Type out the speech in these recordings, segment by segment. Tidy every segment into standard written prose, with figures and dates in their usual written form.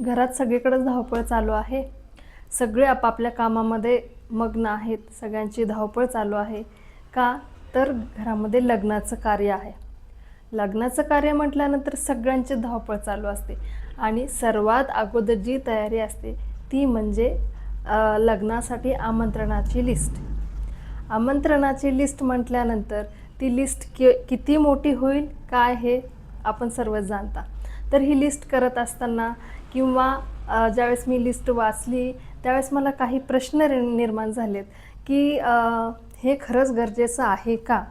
घरात सगळीकडेच धावपळ चालू आहे. सगळे आपापल्या कामामध्ये मग्न आहेत. सगळ्यांची धावपळ चालू आहे. का तर घरामध्ये लग्नाचं कार्य आहे. लग्नाचं कार्य म्हटल्यानंतर सगळ्यांची धावपळ चालू असते आणि सर्वात अगोदर जी तयारी असते ती म्हणजे लग्नासाठी आमंत्रणाची लिस्ट. आमंत्रणाची लिस्ट म्हटल्यानंतर ती लिस्ट किती मोठी होईल काय हे आपण सर्वच जाणता. तर ही लिस्ट करत असताना किंवा ज्यावेळेस मी लिस्ट वाचली त्यावेळेस मला काही प्रश्न निर्माण झालेत की हे खरंच गरजेचं आहे का?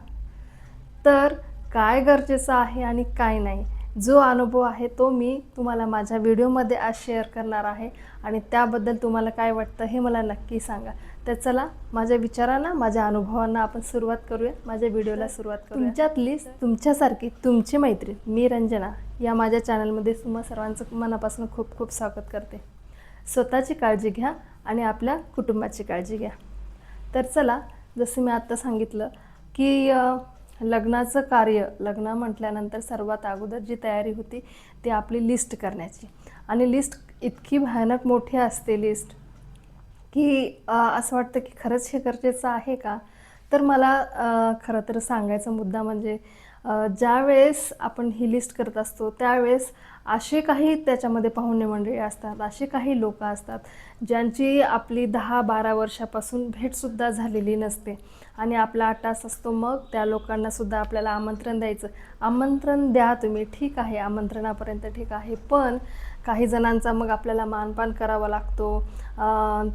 तर काय गरजेचं आहे आणि काय नाही, जो अनुभव आहे तो मी तुम्हाला माझ्या व्हिडिओमध्ये आज शेअर करणार आहे आणि त्याबद्दल तुम्हाला काय वाटतं हे मला नक्की सांगा. तर चला माझ्या विचारांना, माझ्या अनुभवांना आपण सुरुवात करूया. माझ्या व्हिडिओला सुरुवात करूया. तुमच्यातली तुमच्यासारखी तुमची मैत्रीण मी रंजना या माझ्या चॅनलमध्ये तुम्हा सर्वांचं मनापासून खूप खूप स्वागत करते. स्वतःची काळजी घ्या आणि आपल्या कुटुंबाची काळजी घ्या. तर चला, जसं मी आत्ता सांगितलं की लग्नाचं कार्य, लग्न म्हटल्यानंतर सर्वात अगोदर जी तयारी होती ती आपली लिस्ट करण्याची. आणि लिस्ट इतकी भयानक मोठी असते लिस्ट की असं वाटतं की खरंच हे गरजेचं आहे का? तर मला खरं तर सांगायचा मुद्दा म्हणजे ज्यावेळेस आपण ही लिस्ट करत असतो त्यावेळेस असे काही त्याच्यामध्ये पाहुणे मंडळी असतात, असे काही लोक असतात ज्यांची आपली 10-12 वर्षापासून भेटसुद्धा झालेली नसते आणि आपला आटास असतो. मग त्या लोकांनासुद्धा आपल्याला आमंत्रण द्यायचं. आमंत्रण द्या तुम्ही, ठीक आहे, आमंत्रणापर्यंत ठीक आहे, पण काही जणांचा मग आपल्याला मानपान करावा लागतो,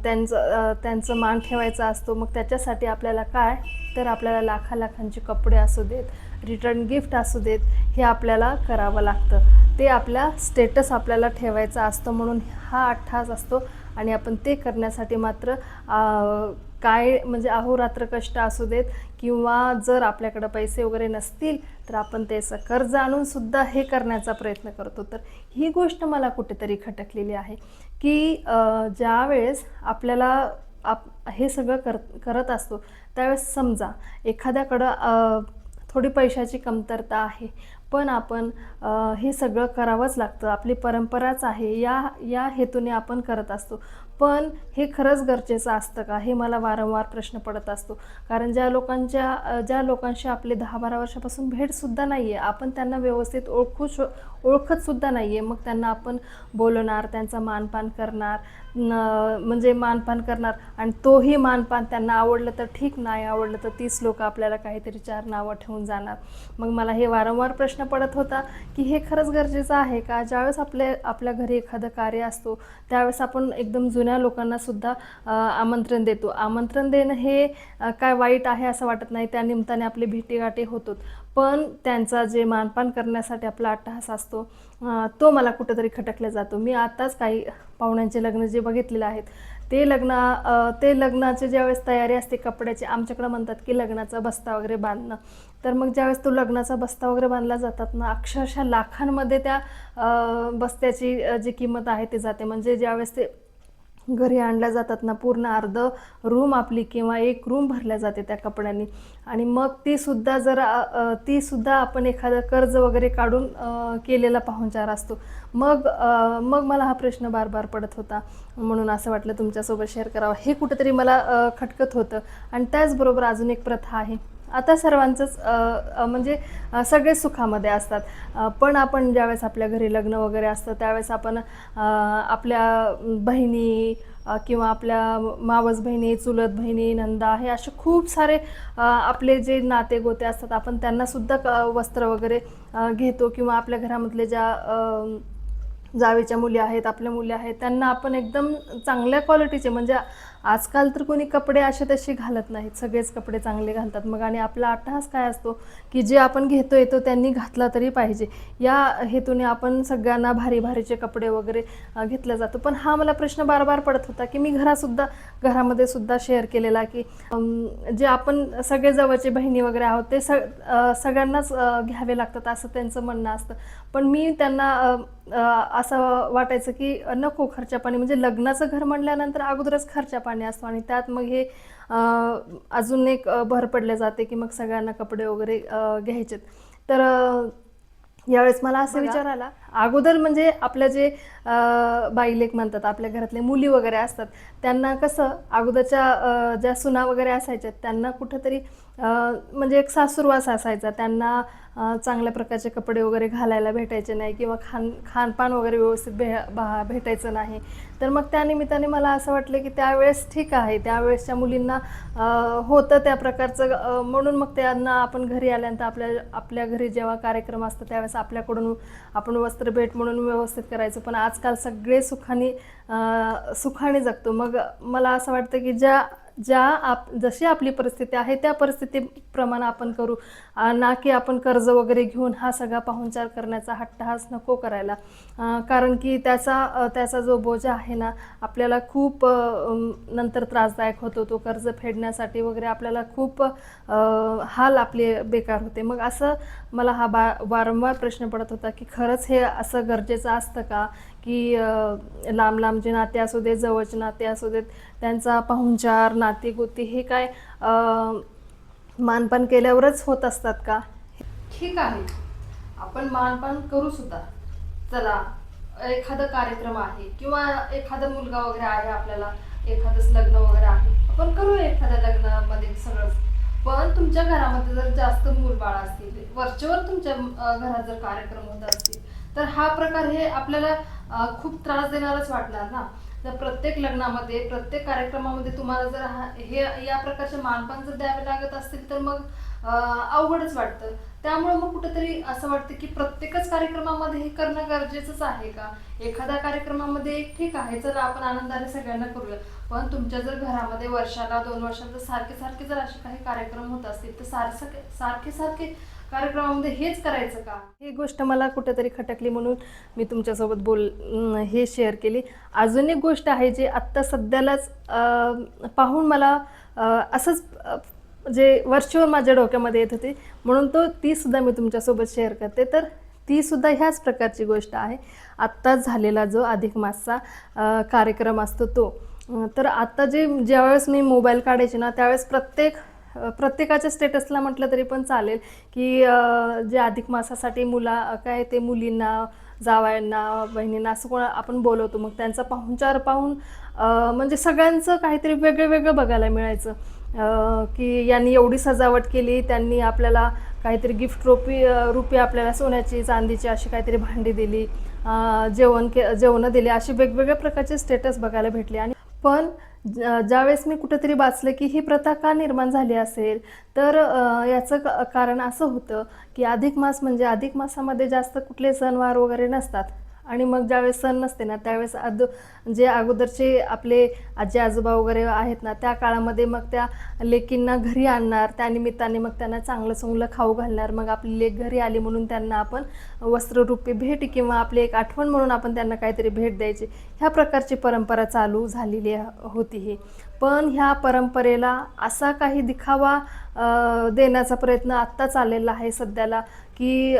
त्यांचं मान ठेवायचा असतो. मग त्याच्यासाठी आपल्याला काय, तर आपल्याला लाखांचे कपडे असू देत, रिटर्न गिफ्ट असू देत, हे आपल्याला करावं लागतं. ते आपल्या स्टेटस आपल्याला ठेवायचा असतो म्हणून हा अट्टहास असतो आणि आपण ते करण्यासाठी मात्र काय म्हणजे अहोरात्र कष्ट असू देत किंवा जर आपल्याकडं पैसे वगैरे नसतील तर आपण त्याचं कर्ज आणूनसुद्धा हे करण्याचा प्रयत्न करतो. तर ही गोष्ट मला कुठेतरी खटकलेली आहे की ज्यावेळेस आपल्याला हे सगळं करत असतो त्यावेळेस समजा एखाद्याकडं थोडी पैशाची कमतरता आहे पण आपण हे सगळं करावंच लागतं, आपली परंपराच आहे, या हेतूने आपण करत असतो. पण हे खरंच गरजेचं असतं का, हे मला वारंवार प्रश्न पडत असतो. कारण ज्या लोकांशी आपले 10-12 वर्षापासून भेटसुद्धा नाही आहे, आपण त्यांना व्यवस्थित ओळखतसुद्धा नाही आहे, मग त्यांना आपण बोलवणार, त्यांचा मानपान करणार, म्हणजे मानपान करणार आणि तोही मानपान त्यांना आवडलं तर ठीक, नाही आवडलं तर 30 लोक आपल्याला काहीतरी 4 नावं ठेवून जाणार. मग मला हे वारंवार प्रश्न पडत होता की हे खरंच गरजेचं आहे का? ज्यावेळेस आपल्या घरी एखादं कार्य असतो त्यावेळेस आपण एकदम जुन्या लोकांनासुद्धा आमंत्रण देतो. आमंत्रण देणं हे काय वाईट आहे असं वाटत नाही, त्या निमित्ताने आपली भेटीगाठी होतोच. पण त्यांचा जे मानपान करण्यासाठी आपला अट्टहास असतो तो मला कुठेतरी खटकला जातो. मी आत्ताच काही पाहुण्यांचे लग्न जे बघितलेले आहेत ते लग्नाचे ज्यावेळेस तयारी असते कपड्याची, आमच्याकडं म्हणतात की लग्नाचा बस्ता वगैरे बांधणं. तर मग ज्यावेळेस तो लग्नाचा बस्ता वगैरे बांधला जातात ना, अक्षरशः लाखांमध्ये त्या बस्त्याची जी किंमत आहे ते जाते. म्हणजे ज्यावेळेस ते घरी आणल्या जातात ना, पूर्ण अर्ध रूम आपली किंवा एक रूम भरल्या जाते त्या कपड्यांनी. आणि मग तीसुद्धा आपण एखादं कर्ज वगैरे काढून केलेला पाहुणचार असतो. मग मला हा प्रश्न बार बार पडत होता, म्हणून असं वाटलं तुमच्यासोबत शेअर करावं. हे कुठेतरी मला खटकत होतं. आणि त्याचबरोबर अजून एक प्रथा आहे. आता सर्वांचंच म्हणजे सगळे सुखामध्ये असतात, पण आपण ज्यावेळेस आपल्या घरी लग्न वगैरे असतं त्यावेळेस आपण आपल्या बहिणी किंवा आपल्या मावस बहिणी, चुलत बहिणी, नंदा, हे असे खूप सारे आपले जे नाते गोते असतात आपण त्यांनासुद्धा वस्त्र वगैरे घेतो किंवा आपल्या घरामधले ज्या जावेच्या मुली आहेत, आपल्या मुली आहेत, त्यांना आपण एकदम चांगल्या क्वालिटीचे, म्हणजे आजकाल तर कोणी कपडे असे तसे घालत नाहीत, सगळेच कपडे चांगले घालतात. मग आणि आपला अट्टहास काय असतो की जे आपण घेतो येतो त्यांनी घातला तरी पाहिजे, या हेतूने आपण सगळ्यांना भारी भारीचे कपडे वगैरे घेतलं जातं. पण हा मला प्रश्न बार बार पडत होता की मी घरामध्ये सुद्धा शेअर केलेला की जे आपण सगळे जवळचे बहिणी वगैरे आहोत ते सगळ्यांनाच घ्यावे लागतात असं त्यांचं म्हणणं असतं. पण मी त्यांना असं वाटायचं की नको खर्चापाणी, म्हणजे लग्नाचं घर म्हणल्यानंतर अगोदरच खर्चापाणी असतो आणि त्यात मग हे अजून एक भर पडले जाते की मग सगळ्यांना कपडे वगैरे घ्यायचेत. तर यावेळेस मला असं विचार आला, अगोदर म्हणजे आपल्या जे बाईलेक म्हणतात, आपल्या घरातले मुली वगैरे असतात, त्यांना कसं अगोदरच्या ज्या सुना वगैरे असायच्या त्यांना कुठंतरी म्हणजे एक सासूरवास असायचा, त्यांना चांगल्या प्रकारचे कपडे वगैरे घालायला भेटायचे नाही किंवा खानपान वगैरे व्यवस्थित भेटायचं नाही. तर मग त्या निमित्ताने मला असं वाटलं की त्यावेळेस ठीक आहे, त्यावेळेसच्या मुलींना होतं त्या प्रकारचं, म्हणून मग त्यांना आपण घरी आल्यानंतर आपल्या घरी जेव्हा कार्यक्रम असतो त्यावेळेस आपल्याकडून आपण वस्त्रभेट म्हणून व्यवस्थित करायचं. पण आजकाल सगळे सुखाने जगतो. मग मला असं वाटतं की जशी आपली परिस्थिती आहे त्या परिस्थितीप्रमाणे आपण करू, ना की आपण कर्ज वगैरे घेऊन हा सगळा पाहुणचार करण्याचा हट्टहास नको करायला. कारण की त्याचा जो बोजा आहे ना, आपल्याला खूप नंतर त्रासदायक होतो. तो कर्ज फेडण्यासाठी वगैरे आपल्याला खूप हाल आपले बेकार होते. मग असं मला वारंवार प्रश्न पडत होता की खरंच हे असं गरजेचं असतं का, की लांब लांबचे नाते असू देत, जवळचे नाते असू देत, त्यांचा पाहुणचार नातेगोती हे काय मानपान केल्यावरच होत असतात का? ठीक आहे, आपण मानपान करू सुद्धा. चला, एखादा कार्यक्रम आहे किंवा एखादा मुलगा वगैरे आहे, आपल्याला एखादंच लग्न वगैरे आहे, आपण करू एखाद्या लग्नामध्ये सगळंच. पण तुमच्या घरामध्ये जर जास्त मूलबाळ असतील, वरचेवर तुमच्या घरात जर कार्यक्रम होत असतील, तर हा प्रकार हे आपल्याला खूप त्रास देणारच वाटणार ना. तर प्रत्येक लग्नामध्ये, प्रत्येक कार्यक्रमामध्ये तुम्हाला जर या प्रकारचे मानपान जर द्यावे लागत असतील तर मग अवघडच वाटतं. त्यामुळे मग कुठेतरी असं वाटतं की प्रत्येकच कार्यक्रमामध्ये हे करणं गरजेचंच आहे का? एखाद्या कार्यक्रमामध्ये ठीक आहे, चला आपण आनंदाने सगळ्यांना करूया, पण तुमच्या जर घरामध्ये वर्षाला 2 वर्षाला सारखे जर असे काही कार्यक्रम होत असतील तर सारखे कार्यक्रमामध्ये हेच करायचं का? ही गोष्ट मला कुठेतरी खटकली, म्हणून मी तुमच्यासोबत हे शेअर केली. अजून एक गोष्ट आहे जी आत्ता सध्यालाच पाहून मला असंच जे वर्षभर माझ्या डोक्यामध्ये येत होती, म्हणून ती सुद्धा मी तुमच्यासोबत शेअर करते. तर ती सुद्धा ह्याच प्रकारची गोष्ट आहे. आत्ताच झालेला जो अधिक मासचा कार्यक्रम असतो तो. तर आता ज्यावेळेस मी मोबाईल काढायचे ना, त्यावेळेस प्रत्येकाच्या स्टेटसला म्हटलं तरी पण चालेल की जे अधिक मासासाठी ते मुलींना, जावयांना, बहिणींना असं कोण आपण बोलवतो, मग त्यांचा पाहुणचार पाहून म्हणजे सगळ्यांचं काहीतरी वेगळं बघायला मिळायचं. की यांनी एवढी सजावट केली, त्यांनी आपल्याला काहीतरी गिफ्ट रूपी आपल्याला सोन्याची, चांदीची अशी काहीतरी भांडी दिली, जेवणं दिली, अशी वेगवेगळ्या प्रकारचे स्टेटस बघायला भेटले. आणि पण ज्यावेळेस मी कुठेतरी वाचलं की ही प्रथा का निर्माण झाली असेल, तर याचं कारण असं होतं की अधिक मासामध्ये जास्त कुठले सणवार वगैरे नसतात. आणि मग ज्यावेळेस सण नसते ना, त्यावेळेस जे अगोदरचे आपले आजी आजोबा वगैरे आहेत ना, त्या काळामध्ये मग त्या लेकींना घरी आणणार, त्यानिमित्ताने मग त्यांना चांगलं खाऊ घालणार. मग आपली लेक घरी आली म्हणून त्यांना आपण वस्त्ररूपी भेट किंवा आपली एक आठवण म्हणून आपण त्यांना काहीतरी भेट द्यायची, ह्या प्रकारची परंपरा चालू झालेली होती ही. पण ह्या परंपरेला असा काही दिखावा देण्याचा प्रयत्न आत्ता चाललेला आहे सध्याला, की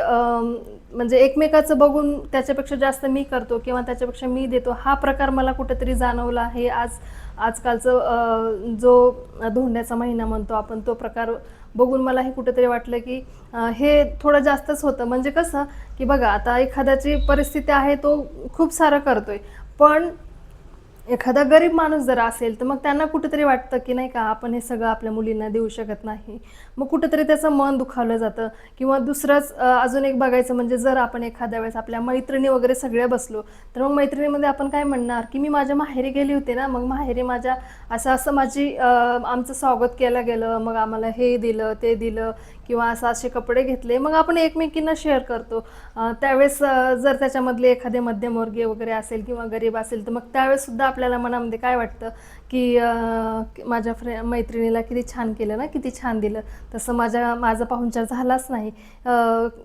म्हणजे एकमेकाचं बघून त्याच्यापेक्षा जास्त मी करतो किंवा त्याच्यापेक्षा मी देतो, हा प्रकार मला कुठेतरी जाणवला आहे. आजकालचं जो धोंड्याचा महिना म्हणतो आपण, तो प्रकार बघून मला हे कुठेतरी वाटलं की हे थोडं जास्तच होतं. म्हणजे कसं की बघा, आता एखाद्याची परिस्थिती आहे, तो खूप सारं करतोय, पण एखादा गरीब माणूस जर असेल तर मग त्यांना कुठेतरी वाटतं की नाही का, आपण हे सगळं आपल्या मुलींना देऊ शकत नाही. मग कुठेतरी त्याचं मन दुखावलं जातं. किंवा दुसरंच अजून एक बघायचं म्हणजे, जर आपण एखाद्या वेळेस आपल्या मैत्रिणी वगैरे सगळ्या बसलो, तर मग मैत्रिणीमध्ये आपण काय म्हणणार की मी माझ्या माहेरी गेली होते ना, मग माहेरी माझ्या असं आमचं स्वागत केलं गेलं, मग आम्हाला हे दिलं ते दिलं किंवा असे कपडे घेतले, मग आपण एकमेकींना शेअर करतो. त्यावेळेस जर त्याच्यामधले एखादे मध्यमवर्गीय वगैरे असेल किंवा गरीब असेल, तर मग त्यावेळेससुद्धा आपल्याला मनामध्ये काय वाटतं की माझ्या मैत्रिणीला किती छान केलं ना, किती छान दिलं, तसं माझा पाहुणचार झालाच नाही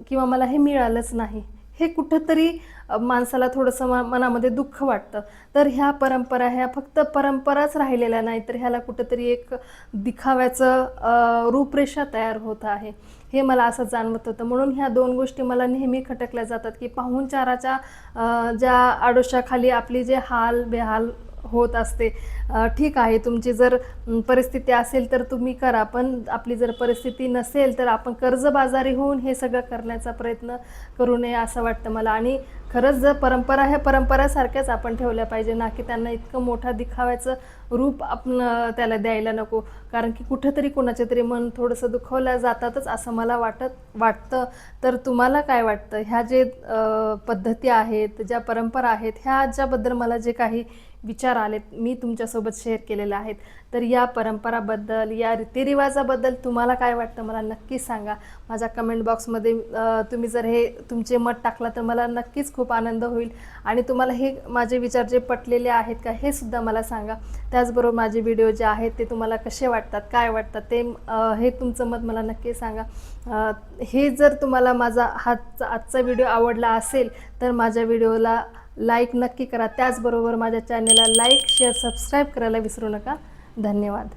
किंवा मला हे मिळालंच नाही. हे कुठंतरी माणसाला थोडंसं मनामध्ये दुःख वाटतं. तर ह्या फक्त परंपराच राहिलेल्या नाही, तर ह्याला कुठंतरी एक दिखाव्याचं रूपरेषा तयार होत आहे, हे मला असं जाणवत होतं. म्हणून ह्या 2 गोष्टी मला नेहमी खटकल्या जातात की पाहुणचाराच्या ज्या आडोशाखाली आपली जे बेहाल होत असते. ठीक आहे, तुमची जर परिस्थिती असेल तर तुम्ही करा, पण आपली जर परिस्थिती नसेल तर आपण कर्जबाजारी होऊन हे सगळं करण्याचा प्रयत्न करू नये असं वाटतं मला. आणि खरंच जर परंपरा ह्या परंपरासारख्याच आपण ठेवल्या पाहिजे, ना की त्यांना इतकं मोठा दिखाव्याचं रूप आपण त्याला द्यायला नको. कारण की कुठेतरी कुणाचे तरी मन थोडंसं दुखवलं जातातच असं मला वाटतं. तर तुम्हाला काय वाटतं? ह्या जे पद्धती आहेत, ज्या परंपरा आहेत, ह्याच्याबद्दल मला जे काही विचार आलेत मी तुमच्यासोबत शेअर केलेले आहेत. तर या परंपराबद्दल, या रीतिरिवाजाबद्दल तुम्हाला काय वाटतं मला नक्कीच सांगा. माझ्या कमेंट बॉक्समध्ये तुम्ही जर हे तुमचे मत टाकला तर मला नक्कीच खूप आनंद होईल. आणि तुम्हाला हे माझे विचार जे पटलेले आहेत का हे सुद्धा मला सांगा. त्याचबरोबर माझे व्हिडिओ जे आहेत ते तुम्हाला कसे वाटतात, काय वाटतात ते हे तुमचं मत मला नक्की सांगा. हे जर तुम्हाला माझा आजचा व्हिडिओ आवडला असेल तर माझ्या व्हिडिओला लाईक नक्की करा. त्याचबरोबर माझ्या चॅनलला लाईक, शेअर, सबस्क्राईब करायला विसरू नका. धन्यवाद.